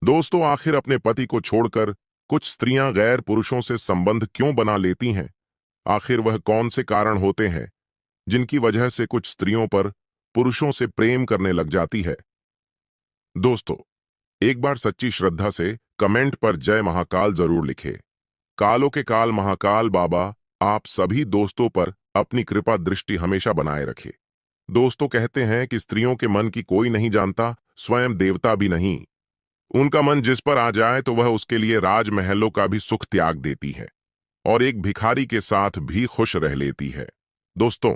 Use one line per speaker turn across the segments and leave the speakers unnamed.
दोस्तों, आखिर अपने पति को छोड़कर कुछ स्त्रियां गैर पुरुषों से संबंध क्यों बना लेती हैं? आखिर वह कौन से कारण होते हैं जिनकी वजह से कुछ स्त्रियों पर पुरुषों से प्रेम करने लग जाती है? दोस्तों, एक बार सच्ची श्रद्धा से कमेंट पर जय महाकाल जरूर लिखें। कालों के काल महाकाल बाबा आप सभी दोस्तों पर अपनी कृपा दृष्टि हमेशा बनाए रखे। दोस्तों कहते हैं कि स्त्रियों के मन की कोई नहीं जानता, स्वयं देवता भी नहीं। उनका मन जिस पर आ जाए तो वह उसके लिए राजमहलों का भी सुख त्याग देती है और एक भिखारी के साथ भी खुश रह लेती है। दोस्तों,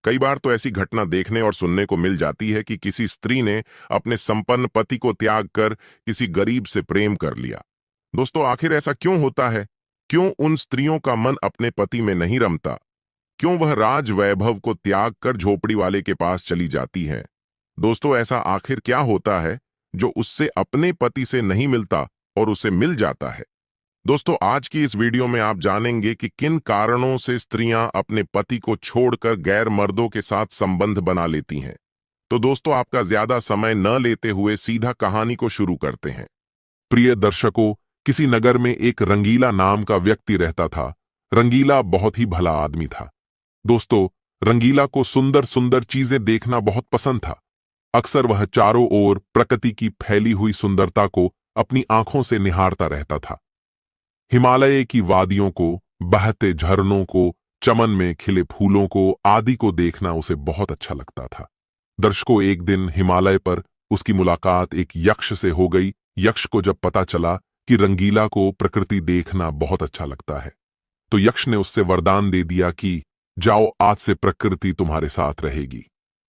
कई बार तो ऐसी घटना देखने और सुनने को मिल जाती है कि किसी स्त्री ने अपने संपन्न पति को त्याग कर किसी गरीब से प्रेम कर लिया। दोस्तों, आखिर ऐसा क्यों होता है? क्यों उन स्त्रियों का मन अपने पति में नहीं रमता? क्यों वह राज वैभव को त्याग कर झोपड़ी वाले के पास चली जाती हैं? दोस्तों, ऐसा आखिर क्या होता है जो उससे अपने पति से नहीं मिलता और उसे मिल जाता है? दोस्तों, आज की इस वीडियो में आप जानेंगे कि किन कारणों से स्त्रियां अपने पति को छोड़कर गैर मर्दों के साथ संबंध बना लेती हैं। तो दोस्तों, आपका ज्यादा समय न लेते हुए सीधा कहानी को शुरू करते हैं। प्रिय दर्शकों, किसी नगर में एक रंगीला नाम का व्यक्ति रहता था। रंगीला बहुत ही भला आदमी था। दोस्तों, रंगीला को सुंदर सुंदर चीजें देखना बहुत पसंद था। अक्सर वह चारों ओर प्रकृति की फैली हुई सुंदरता को अपनी आंखों से निहारता रहता था। हिमालय की वादियों को, बहते झरनों को, चमन में खिले फूलों को आदि को देखना उसे बहुत अच्छा लगता था। दर्शकों, एक दिन हिमालय पर उसकी मुलाकात एक यक्ष से हो गई। यक्ष को जब पता चला कि रंगीला को प्रकृति देखना बहुत अच्छा लगता है, तो यक्ष ने उससे वरदान दे दिया कि जाओ, आज से प्रकृति तुम्हारे साथ रहेगी।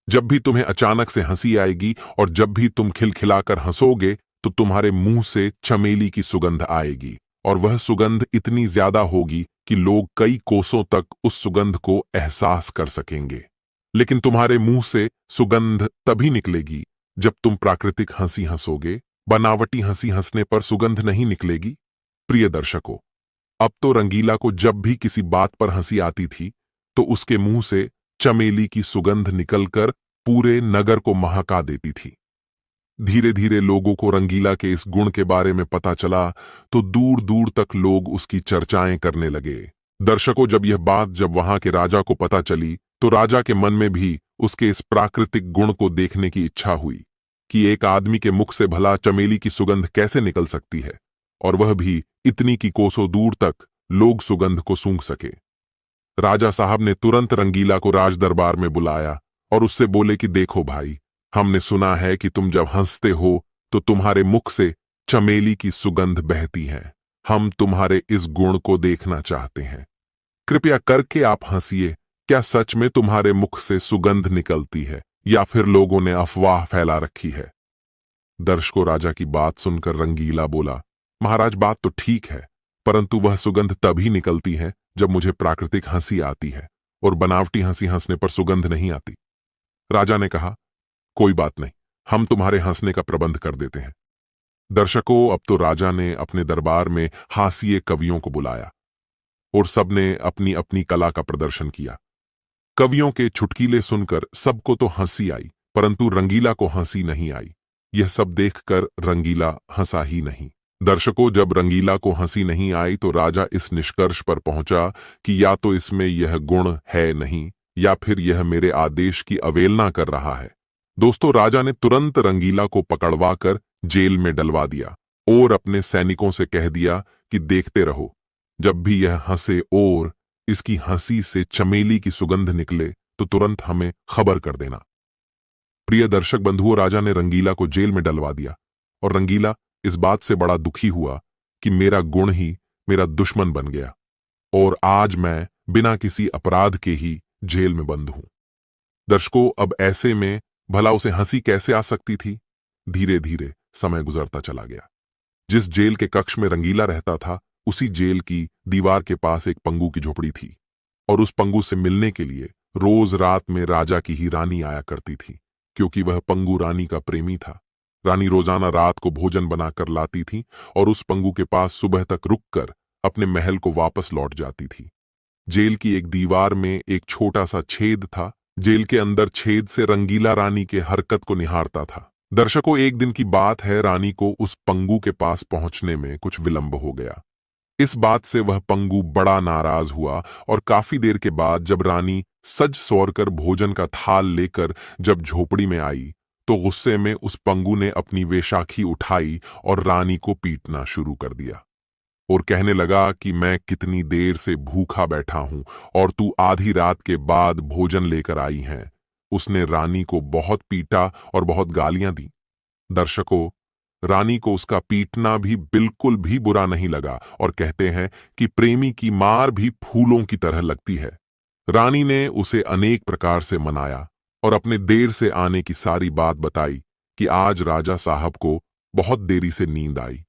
जब भी तुम्हें अचानक से हंसी आएगी और जब भी तुम खिलखिलाकर हंसोगे तो तुम्हारे मुंह से चमेली की सुगंध आएगी, और वह सुगंध इतनी ज्यादा होगी कि लोग कई कोसों तक उस सुगंध को एहसास कर सकेंगे। लेकिन तुम्हारे मुंह से सुगंध तभी निकलेगी जब तुम प्राकृतिक हंसी हंसोगे। बनावटी हंसी हंसने पर सुगंध नहीं निकलेगी। प्रिय दर्शकों, अब तो रंगीला को जब भी किसी बात पर हंसी आती थी तो उसके मुंह से चमेली की सुगंध निकलकर पूरे नगर को महका देती थी। धीरे धीरे लोगों को रंगीला के इस गुण के बारे में पता चला तो दूर दूर तक लोग उसकी चर्चाएं करने लगे। दर्शकों, जब यह बात जब वहां के राजा को पता चली तो राजा के मन में भी उसके इस प्राकृतिक गुण को देखने की इच्छा हुई कि एक आदमी के मुख से भला चमेली की सुगंध कैसे निकल सकती है, और वह भी इतनी कि कोसों दूर तक लोग सुगंध को सूंघ सके। राजा साहब ने तुरंत रंगीला को राज दरबार में बुलाया और उससे बोले कि देखो भाई, हमने सुना है कि तुम जब हंसते हो तो तुम्हारे मुख से चमेली की सुगंध बहती है। हम तुम्हारे इस गुण को देखना चाहते हैं। कृपया करके आप हंसिए। क्या सच में तुम्हारे मुख से सुगंध निकलती है या फिर लोगों ने अफवाह फैला रखी है? दर्शकों, राजा की बात सुनकर रंगीला बोला, महाराज, बात तो ठीक है, परंतु वह सुगंध तभी निकलती है जब मुझे प्राकृतिक हंसी आती है, और बनावटी हंसी हंसने पर सुगंध नहीं आती। राजा ने कहा, कोई बात नहीं, हम तुम्हारे हंसने का प्रबंध कर देते हैं। दर्शकों, अब तो राजा ने अपने दरबार में हास्य कवियों को बुलाया और सबने अपनी अपनी कला का प्रदर्शन किया। कवियों के चुटकीले सुनकर सबको तो हंसी आई, परंतु रंगीला को हंसी नहीं आई। यह सब देखकर रंगीला हंसा ही नहीं। दर्शकों, जब रंगीला को हंसी नहीं आई तो राजा इस निष्कर्ष पर पहुंचा कि या तो इसमें यह गुण है नहीं या फिर यह मेरे आदेश की अवहेलना कर रहा है। दोस्तों, राजा ने तुरंत रंगीला को पकड़वाकर जेल में डलवा दिया और अपने सैनिकों से कह दिया कि देखते रहो, जब भी यह हंसे और इसकी हंसी से चमेली की सुगंध निकले तो तुरंत हमें खबर कर देना। प्रिय दर्शक बंधुओं, राजा ने रंगीला को जेल में डलवा दिया और रंगीला इस बात से बड़ा दुखी हुआ कि मेरा गुण ही मेरा दुश्मन बन गया और आज मैं बिना किसी अपराध के ही जेल में बंद हूं। दर्शकों, अब ऐसे में भला उसे हंसी कैसे आ सकती थी? धीरे धीरे समय गुजरता चला गया। जिस जेल के कक्ष में रंगीला रहता था, उसी जेल की दीवार के पास एक पंगु की झोपड़ी थी, और उस पंगु से मिलने के लिए रोज रात में राजा की ही रानी आया करती थी, क्योंकि वह पंगु रानी का प्रेमी था। रानी रोजाना रात को भोजन बनाकर लाती थी और उस पंगु के पास सुबह तक रुककर अपने महल को वापस लौट जाती थी। जेल की एक दीवार में एक छोटा सा छेद था। जेल के अंदर छेद से रंगीला रानी के हरकत को निहारता था। दर्शकों, एक दिन की बात है, रानी को उस पंगु के पास पहुंचने में कुछ विलंब हो गया। इस बात से वह पंगु बड़ा नाराज हुआ और काफी देर के बाद जब रानी सज सौरकर भोजन का थाल लेकर जब झोपड़ी में आई, तो गुस्से में उस पंगु ने अपनी वेशाखी उठाई और रानी को पीटना शुरू कर दिया और कहने लगा कि मैं कितनी देर से भूखा बैठा हूं और तू आधी रात के बाद भोजन लेकर आई है। उसने रानी को बहुत पीटा और बहुत गालियां दी। दर्शकों, रानी को उसका पीटना भी बिल्कुल भी बुरा नहीं लगा और कहते हैं कि प्रेमी की मार भी फूलों की तरह लगती है। रानी ने उसे अनेक प्रकार से मनाया और अपने देर से आने की सारी बात बताई कि आज राजा साहब को बहुत देरी से नींद आई।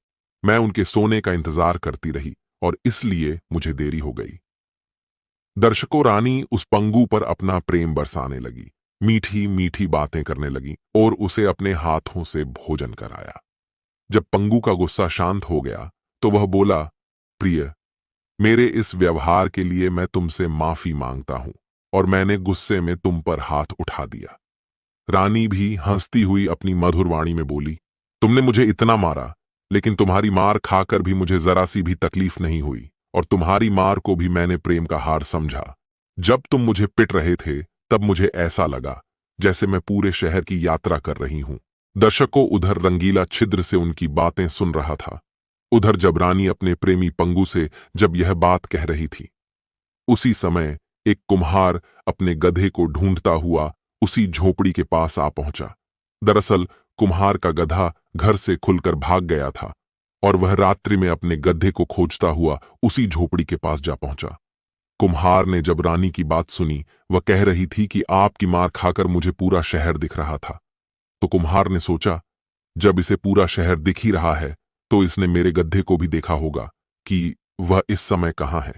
मैं उनके सोने का इंतजार करती रही और इसलिए मुझे देरी हो गई। दर्शकों, रानी उस पंगु पर अपना प्रेम बरसाने लगी, मीठी मीठी बातें करने लगी और उसे अपने हाथों से भोजन कराया। जब पंगु का गुस्सा शांत हो गया तो वह बोला, प्रिय, मेरे इस व्यवहार के लिए मैं तुमसे माफी मांगता हूं और मैंने गुस्से में तुम पर हाथ उठा दिया। रानी भी हंसती हुई अपनी मधुर वाणी में बोली, तुमने मुझे इतना मारा, लेकिन तुम्हारी मार खाकर भी मुझे जरा सी भी तकलीफ नहीं हुई और तुम्हारी मार को भी मैंने प्रेम का हार समझा। जब तुम मुझे पिट रहे थे तब मुझे ऐसा लगा जैसे मैं पूरे शहर की यात्रा कर रही हूं। दर्शकों, उधर रंगीला छिद्र से उनकी बातें सुन रहा था। उधर जब रानी अपने प्रेमी पंगु से जब यह बात कह रही थी, उसी समय एक कुम्हार अपने गधे को ढूंढता हुआ उसी झोपड़ी के पास आ पहुंचा। दरअसल कुम्हार का गधा घर से खुलकर भाग गया था और वह रात्रि में अपने गधे को खोजता हुआ उसी झोपड़ी के पास जा पहुंचा। कुम्हार ने जब रानी की बात सुनी, वह कह रही थी कि आपकी मार खाकर मुझे पूरा शहर दिख रहा था, तो कुम्हार ने सोचा, जब इसे पूरा शहर दिख ही रहा है तो इसने मेरे गधे को भी देखा होगा कि वह इस समय कहां है।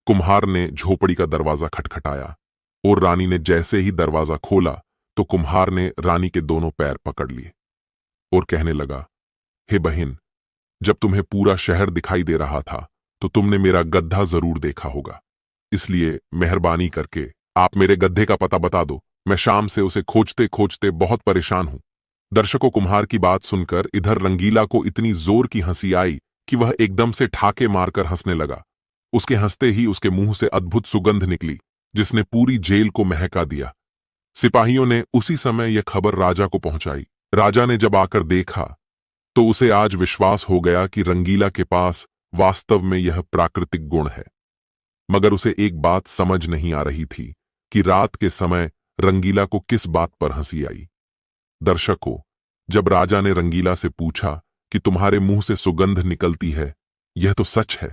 कुम्हार ने झोपड़ी का दरवाजा खटखटाया और रानी ने जैसे ही दरवाजा खोला तो कुम्हार ने रानी के दोनों पैर पकड़ लिए और कहने लगा, हे बहन, जब तुम्हें पूरा शहर दिखाई दे रहा था तो तुमने मेरा गधा जरूर देखा होगा, इसलिए मेहरबानी करके आप मेरे गधे का पता बता दो। मैं शाम से उसे खोजते खोजते बहुत परेशान हूं। दर्शकों, कुम्हार की बात सुनकर इधर रंगीला को इतनी जोर की हंसी आई कि वह एकदम से ठाके मारकर हंसने लगा। उसके हंसते ही उसके मुंह से अद्भुत सुगंध निकली जिसने पूरी जेल को महका दिया। सिपाहियों ने उसी समय यह खबर राजा को पहुंचाई। राजा ने जब आकर देखा तो उसे आज विश्वास हो गया कि रंगीला के पास वास्तव में यह प्राकृतिक गुण है। मगर उसे एक बात समझ नहीं आ रही थी कि रात के समय रंगीला को किस बात पर हंसी आई। दर्शकों, जब राजा ने रंगीला से पूछा कि तुम्हारे मुंह से सुगंध निकलती है, यह तो सच है,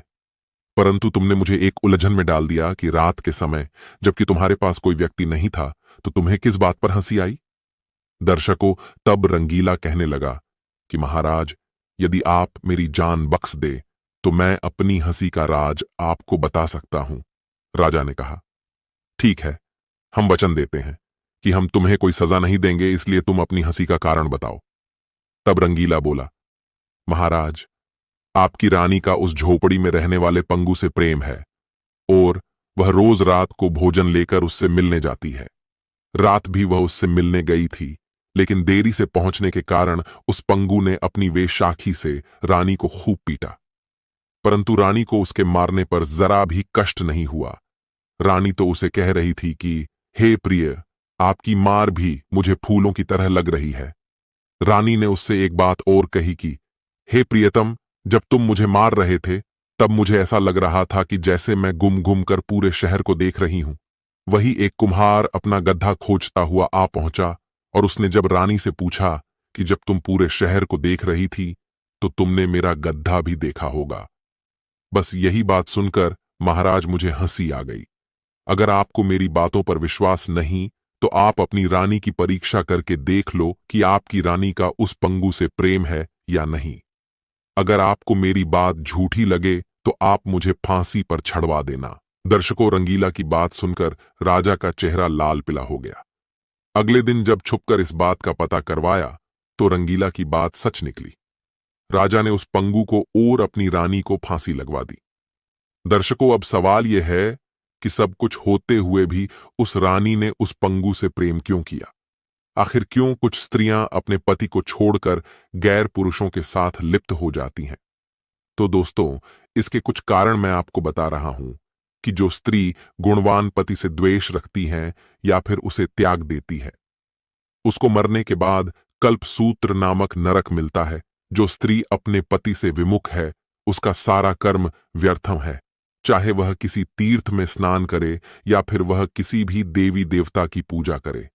परंतु तुमने मुझे एक उलझन में डाल दिया कि रात के समय जबकि तुम्हारे पास कोई व्यक्ति नहीं था तो तुम्हें किस बात पर हंसी आई। दर्शकों, तब रंगीला कहने लगा कि महाराज, यदि आप मेरी जान बख्श दे तो मैं अपनी हंसी का राज आपको बता सकता हूं। राजा ने कहा, ठीक है, हम वचन देते हैं कि हम तुम्हें कोई सजा नहीं देंगे, इसलिए तुम अपनी हंसी का कारण बताओ। तब रंगीला बोला, महाराज, आपकी रानी का उस झोपड़ी में रहने वाले पंगु से प्रेम है और वह रोज रात को भोजन लेकर उससे मिलने जाती है। रात भी वह उससे मिलने गई थी, लेकिन देरी से पहुंचने के कारण उस पंगु ने अपनी वेशाखी से रानी को खूब पीटा, परंतु रानी को उसके मारने पर जरा भी कष्ट नहीं हुआ। रानी तो उसे कह रही थी कि हे प्रिय, आपकी मार भी मुझे फूलों की तरह लग रही है। रानी ने उससे एक बात और कही कि हे प्रियतम, जब तुम मुझे मार रहे थे तब मुझे ऐसा लग रहा था कि जैसे मैं गुम गुम कर पूरे शहर को देख रही हूं। वही एक कुम्हार अपना गड्ढा खोजता हुआ आ पहुंचा और उसने जब रानी से पूछा कि जब तुम पूरे शहर को देख रही थी तो तुमने मेरा गड्ढा भी देखा होगा। बस यही बात सुनकर महाराज मुझे हंसी आ गई। अगर आपको मेरी बातों पर विश्वास नहीं तो आप अपनी रानी की परीक्षा करके देख लो कि आपकी रानी का उस पंगु से प्रेम है या नहीं। अगर आपको मेरी बात झूठी लगे तो आप मुझे फांसी पर चढ़वा देना। दर्शकों, रंगीला की बात सुनकर राजा का चेहरा लाल पिला हो गया। अगले दिन जब छुपकर इस बात का पता करवाया तो रंगीला की बात सच निकली। राजा ने उस पंगु को और अपनी रानी को फांसी लगवा दी। दर्शकों, अब सवाल यह है कि सब कुछ होते हुए भी उस रानी ने उस पंगु से प्रेम क्यों किया? आखिर क्यों कुछ स्त्रियां अपने पति को छोड़कर गैर पुरुषों के साथ लिप्त हो जाती हैं? तो दोस्तों, इसके कुछ कारण मैं आपको बता रहा हूं कि जो स्त्री गुणवान पति से द्वेष रखती है या फिर उसे त्याग देती है, उसको मरने के बाद कल्पसूत्र नामक नरक मिलता है। जो स्त्री अपने पति से विमुख है, उसका सारा कर्म व्यर्थम है, चाहे वह किसी तीर्थ में स्नान करे या फिर वह किसी भी देवी देवता की पूजा करे।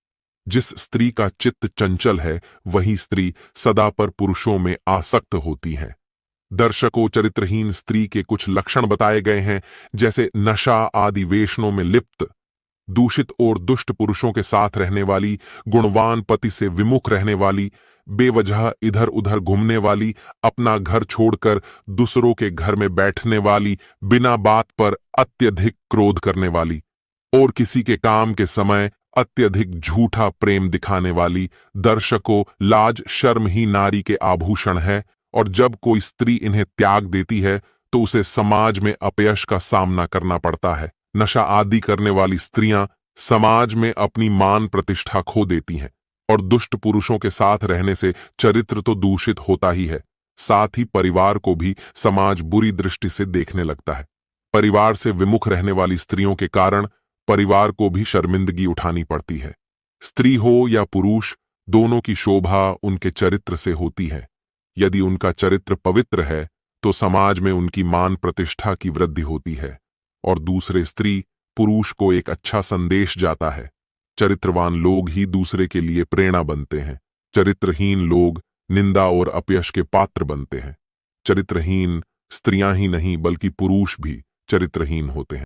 जिस स्त्री का चित्त चंचल है, वही स्त्री सदा पर पुरुषों में आसक्त होती है। दर्शकों, चरित्रहीन स्त्री के कुछ लक्षण बताए गए हैं, जैसे नशा आदि वेशनों में लिप्त, दूषित और दुष्ट पुरुषों के साथ रहने वाली, गुणवान पति से विमुख रहने वाली, बेवजह इधर उधर घूमने वाली, अपना घर छोड़कर दूसरों के घर में बैठने वाली, बिना बात पर अत्यधिक क्रोध करने वाली, और किसी के काम के समय अत्यधिक झूठा प्रेम दिखाने वाली। दर्शकों, लाज शर्म ही नारी के आभूषण है, और जब कोई स्त्री इन्हें त्याग देती है तो उसे समाज में अपयश का सामना करना पड़ता है। नशा आदि करने वाली स्त्रियां समाज में अपनी मान प्रतिष्ठा खो देती हैं, और दुष्ट पुरुषों के साथ रहने से चरित्र तो दूषित होता ही है, साथ ही परिवार को भी समाज बुरी दृष्टि से देखने लगता है। परिवार से विमुख रहने वाली स्त्रियों के कारण परिवार को भी शर्मिंदगी उठानी पड़ती है। स्त्री हो या पुरुष, दोनों की शोभा उनके चरित्र से होती है। यदि उनका चरित्र पवित्र है तो समाज में उनकी मान प्रतिष्ठा की वृद्धि होती है, और दूसरे स्त्री पुरुष को एक अच्छा संदेश जाता है। चरित्रवान लोग ही दूसरे के लिए प्रेरणा बनते हैं। चरित्रहीन लोग निंदा और अपयश के पात्र बनते हैं। चरित्रहीन स्त्रियां ही नहीं बल्कि पुरुष भी चरित्रहीन होते हैं।